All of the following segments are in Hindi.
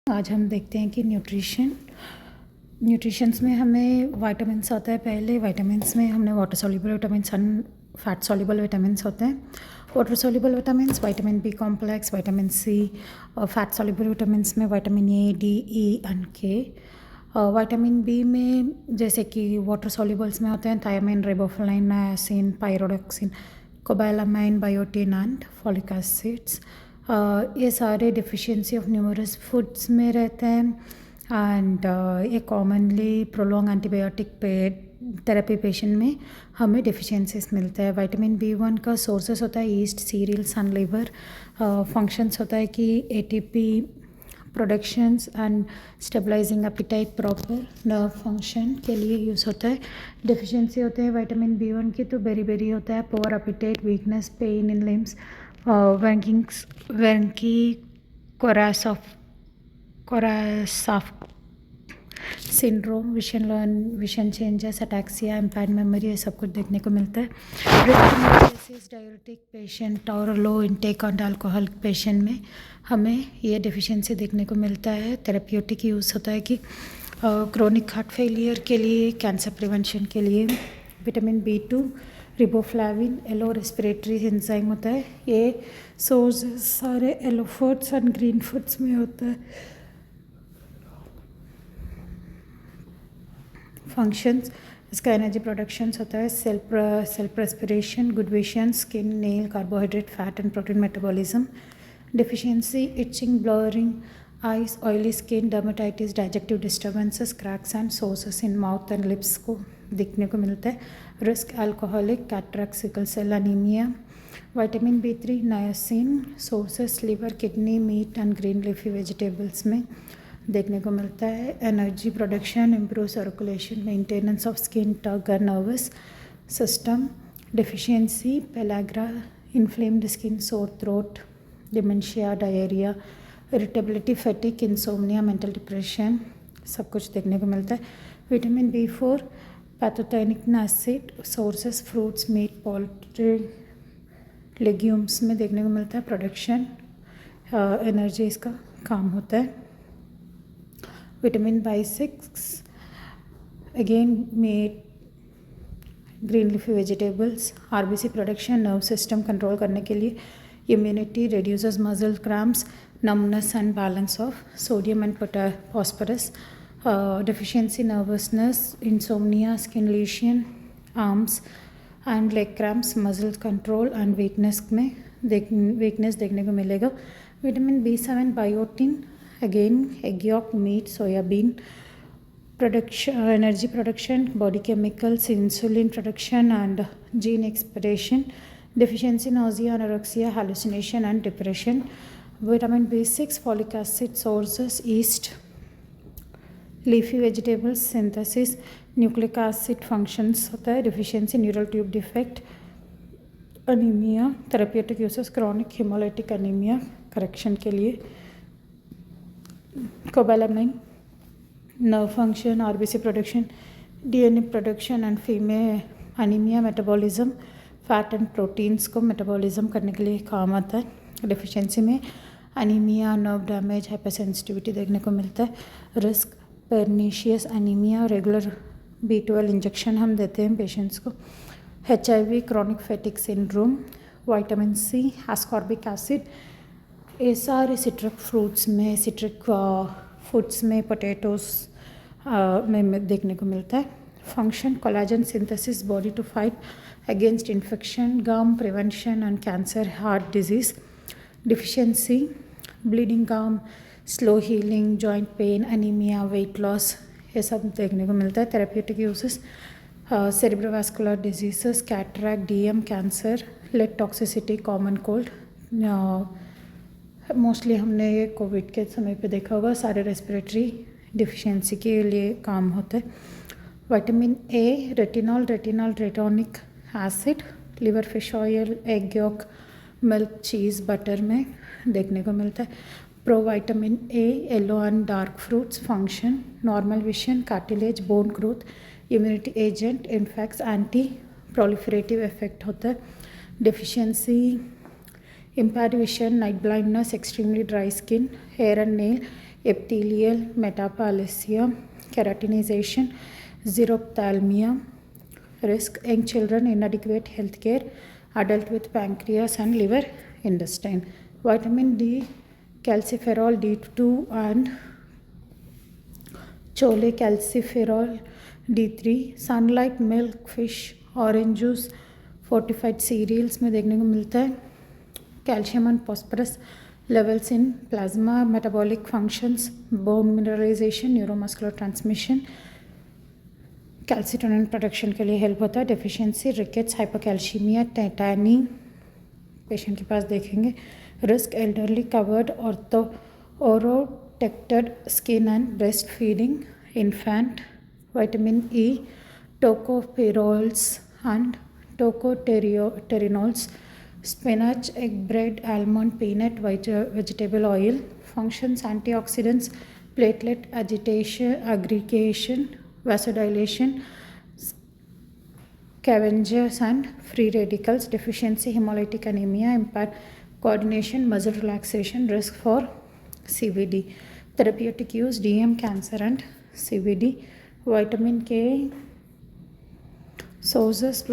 आज हम देखते हैं कि न्यूट्रिशंस में हमें विटामिन्स आता है। पहले विटामिन्स में हमने water soluble vitamins and fat soluble vitamins होते हैं। Water soluble vitamins vitamin B complex, vitamin C, और फैट सॉल्युबल विटामिन्स में vitamin A, D, E and K. Vitamin B में जैसे कि वाटर सॉल्युबल्स में होते हैं thiamine, riboflavin, niacin, pyridoxine, cobalamin, biotin and folic acids. ये सारे डिफिशिएंसी ऑफ न्यूमरस फूड्स में रहते हैं एंड ये commonly prolong antibiotic therapy patient में हमें डिफिशिएंसीज मिलता है। विटामिन बी1 का सोर्सेस होता है yeast, cereals and liver. Functions होता है कि ATP productions and stabilising appetite, proper nerve function के लिए यूज़ होता है। डिफिशिएंसी होते हैं विटामिन बी1 की तो बेरी होता है, poor appetite, weakness, pain in limbs, Wernicke Korsakoff syndrome, vision changes, ataxia, impaired memory, ये सब कुछ देखने को मिलता है। डायबिटिक पेशेंट और लो इनटेक ऑन अल्कोहल पेशेंट में हमें ये डिफिशिएंसी देखने को मिलता है। थेरेप्यूटिक यूज़ होता है कि क्रोनिक हार्ट फेलियर के लिए, कैंसर प्रिवेंशन के लिए। Vitamin B2 riboflavin yellow respiratory enzyme होता है। ये सोर्स सारे yellow foods and green foods में होता है। फंक्शंस इसका एनर्जी प्रोडक्शंस होता है self respiration, good vision, skin, nail, carbohydrate, fat and protein metabolism. Deficiency itching, blurring eyes, oily skin, dermatitis, digestive disturbances, cracks and sources in mouth and lips को देखने को मिलता है। Risk alcoholic, cataract, sickle cell anaemia. Vitamin B3 नायासिन sources liver, kidney, meat and green leafy vegetables में देखने को मिलता है। Energy production, improve circulation, maintenance of skin, tongue और nervous system. Deficiency pellagra, inflamed skin, sore throat, dementia, diarrhoea, irritability, fatigue, insomnia, mental depression, सब कुछ देखने को मिलता है। विटामिन बी4 pantothenic acid sources fruits, meat, poultry, legumes में देखने को मिलता है। प्रोडक्शन एनर्जी इसका काम होता है। Vitamin B6 again meat, green leafy vegetables. RBC production, nerve system control करने के लिए, immunity, reduces muscle cramps, numbness and balance of sodium and phosphorus. Deficiency, nervousness, insomnia, skin lesion, arms and leg cramps, muscle control and weakness में weakness देखने को मिलेगा। Vitamin B7 biotin again egg yolk, meat, soybean. Production energy production, body chemicals, insulin production and gene expression. Deficiency, nausea, anorexia, hallucination and depression. Vitamin B6 folic acid sources yeast, leafy vegetables, synthesis, nucleic acid functions होता है। Deficiency, neural tube defect, anemia, therapeutic uses, chronic hemolytic anemia correction के लिए। Cobalamin, nerve function, RBC production, DNA production and female anemia, metabolism, fat and proteins को मेटाबॉलिज्म करने के लिए काम आता है। डिफिशिएंसी में अनीमिया, नर्व डैमेज, हाइपरसेंसिटिविटी देखने को मिलता है। Risk pernicious anaemia, regular B12 injection हम देते हैं पेशेंट्स को। HIV, chronic fatigue syndrome. Vitamin C, ascorbic acid, ये सारे सिट्रिक फ्रूट्स में, सिट्रिक फूड्स में, पोटैटोस में देखने को मिलता है। Function collagen synthesis, body to fight against infection, gum prevention and cancer, heart disease. Deficiency, bleeding gum, slow healing, joint pain, anemia, weight loss, ये सब देखने को मिलता है। Therapeutic uses, cerebrovascular diseases, cataract, DM, cancer, lead toxicity, common cold। Mostly हमने ये कोविड के समय पे देखा होगा, सारे रेस्पिरेटरी डिफिशिएंसी के लिए काम होता है। Vitamin A, retinol, retinoic acid, liver, fish oil, egg yolk, milk, cheese, butter में देखने को मिलता है। Provitamin A, yellow and dark fruits. Function normal vision, cartilage, bone growth, immunity agent, infects, anti proliferative effect होता है। Deficiency, impaired vision, night blindness, extremely dry skin, hair and nail, epithelial metaplasia, keratinization, xerophthalmia. Risk: young children, inadequate health care, adult with pancreas and liver intestine. Vitamin D, calciferol D2 and cholecalciferol D3. Sunlight, milk, fish, orange juice, fortified cereals में देखने को मिलता है. Calcium and phosphorus levels in plasma, metabolic functions, bone mineralisation, neuromuscular transmission, calcitonin production के लिए हेल्प होता है. Deficiency: rickets, hypocalcaemia, tetany patient के पास देखेंगे. Risk: elderly, covered protected skin and breast feeding infant. Vitamin E, tocopherols and tocoterinols. Spinach, egg, bread, almond, peanut, vegetable oil. Functions: antioxidants, platelet aggregation, vasodilation, scavengers and free radicals. Deficiency: hemolytic anemia, impaired coordination, muscle relaxation. Risk for CVD. Therapeutic use: DM, cancer and CVD. Vitamin K sources: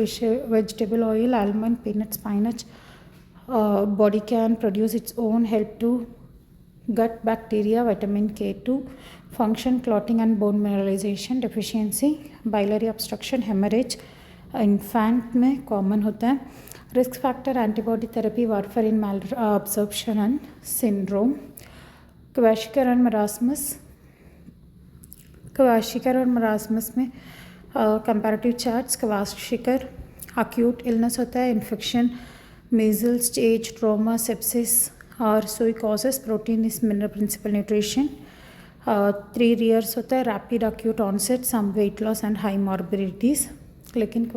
vegetable oil, almond, peanut, spinach. Body can produce its own, help to gut bacteria. Vitamin K2. Function: clotting and bone mineralization. Deficiency: biliary obstruction, hemorrhage. Infant में कॉमन होता है. Risk factor: antibody therapy, warfarin malabsorption and syndrome. Kwashiorkor और मरासमस में comparative charts. Kwashiorkor acute illness होता है, infection, measles, age, trauma, sepsis और सुई causes. Protein is mineral principal nutrition. 3 years होता है, rapid acute onset, some weight loss and high morbidities. लेकिन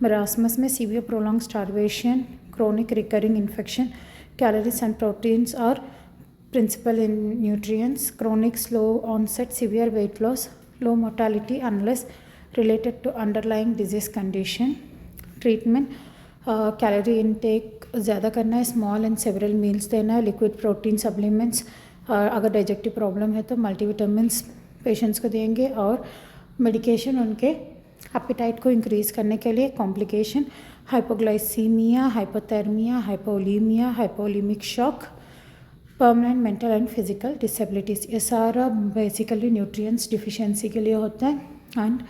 मरासमस में severe prolong starvation, chronic recurring infection, calories and proteins और principal in nutrients. Chronic slow onset, severe weight loss, low mortality unless related to underlying disease condition. Treatment: calorie intake ज़्यादा करना है, small and several meals देना है, liquid protein supplements. अगर डाइजेक्टिव प्रॉब्लम है तो मल्टीविटामिन्स पेशेंट्स को देंगे और मेडिकेशन उनके एपिटाइट को इंक्रीज़ करने के लिए. Complication: hypoglycaemia, hypothermia, hypovolaemia, hypovolaemic shock, permanent mental and physical disabilities. ये सारा बेसिकली न्यूट्रिएंट्स डिफिशिएंसी के लिए होता है. And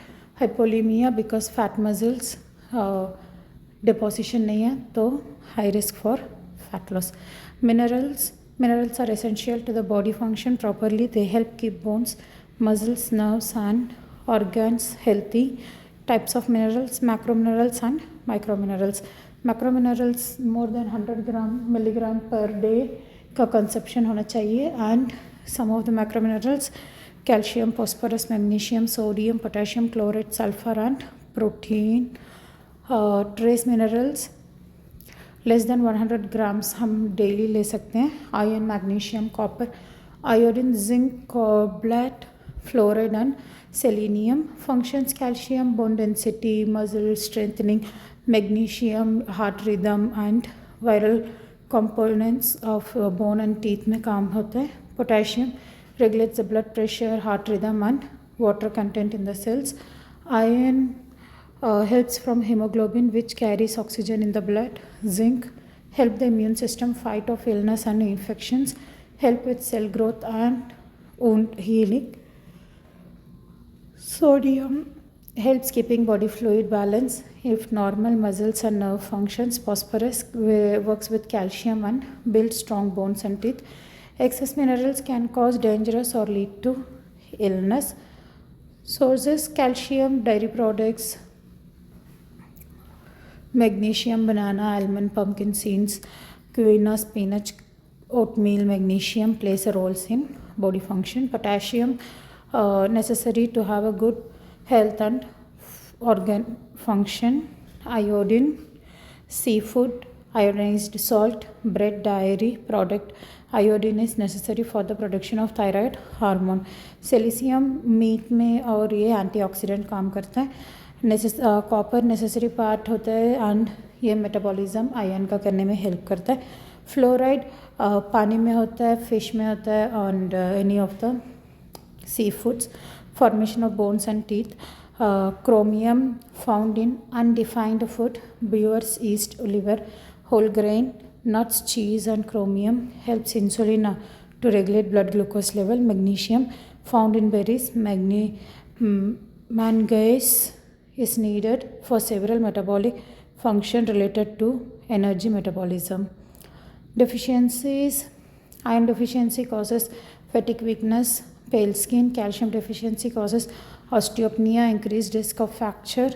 hypovolaemia because fat muscles deposition नहीं है, तो high risk for fat loss. Minerals are essential to the body function properly. They help keep bones, muscles, nerves and organs healthy. Types of minerals: macrominerals and microminerals. Macrominerals more than 100 milligram per day का कंजप्शन होना चाहिए. And some of the macrominerals: calcium, phosphorus, magnesium, sodium, potassium, chloride, sulphur and protein. Trace minerals less than 100 grams हम डेली ले सकते हैं. Iron, magnesium, copper, iodine, zinc, cobalt, fluoride and selenium. Functions: calcium, bone density, muscle strengthening, magnesium, heart rhythm and viral components of bone and teeth में काम होता है. Potassium regulates the blood pressure, heart rhythm and water content in the cells. Iron helps from hemoglobin which carries oxygen in the blood. Zinc help the immune system fight off illness and infections, help with cell growth and wound healing. Sodium helps keeping body fluid balance if normal muscles and nerve functions. Phosphorus works with calcium and builds strong bones and teeth. Excess minerals can cause dangerous or lead to illness. Sources: calcium, dairy products, magnesium, banana, almond, pumpkin seeds, quinoa, spinach, oatmeal. Magnesium plays a role in body function. Potassium necessary to have a good health and organ function. Iodine, seafood, iodized salt, bread, dairy product. Iodine is necessary for the production of thyroid hormone. Silicium meat में और ये एंटीऑक्सीडेंट काम करता है. कॉपर नेसेसरी पार्ट होता है एंड ये मेटाबॉलिज्म आयरन का करने में हेल्प करता है. फ्लोराइड पानी में होता है, फिश में होता है, और any of the sea foods. Formation of bones and teeth. Chromium found in undefined food, brewers, yeast, liver, whole grain, nuts, cheese, and chromium helps insulin to regulate blood glucose level. Magnesium found in berries. Manganese is needed for several metabolic function related to energy metabolism. Deficiencies. Iron deficiency causes fatigue, weakness, pale skin. Calcium deficiency causes osteopenia, increased risk of fracture.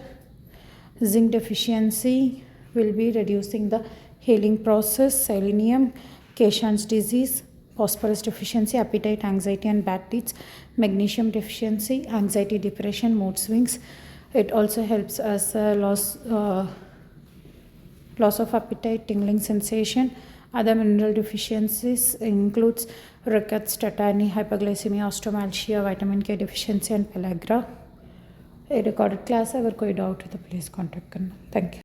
Zinc deficiency will be reducing the healing process. Selenium, Keshan's disease. Phosphorus deficiency, appetite, anxiety, and bad teeth. Magnesium deficiency, anxiety, depression, mood swings. It also helps us loss of appetite, tingling sensation. Other mineral deficiencies includes rickets, tetany, hyperglycemia, osteomalcia, vitamin K deficiency, and pellagra. A recorded class. अगर कोई डाउट है तो प्लीज़ कॉन्टेक्ट करना. Thank you.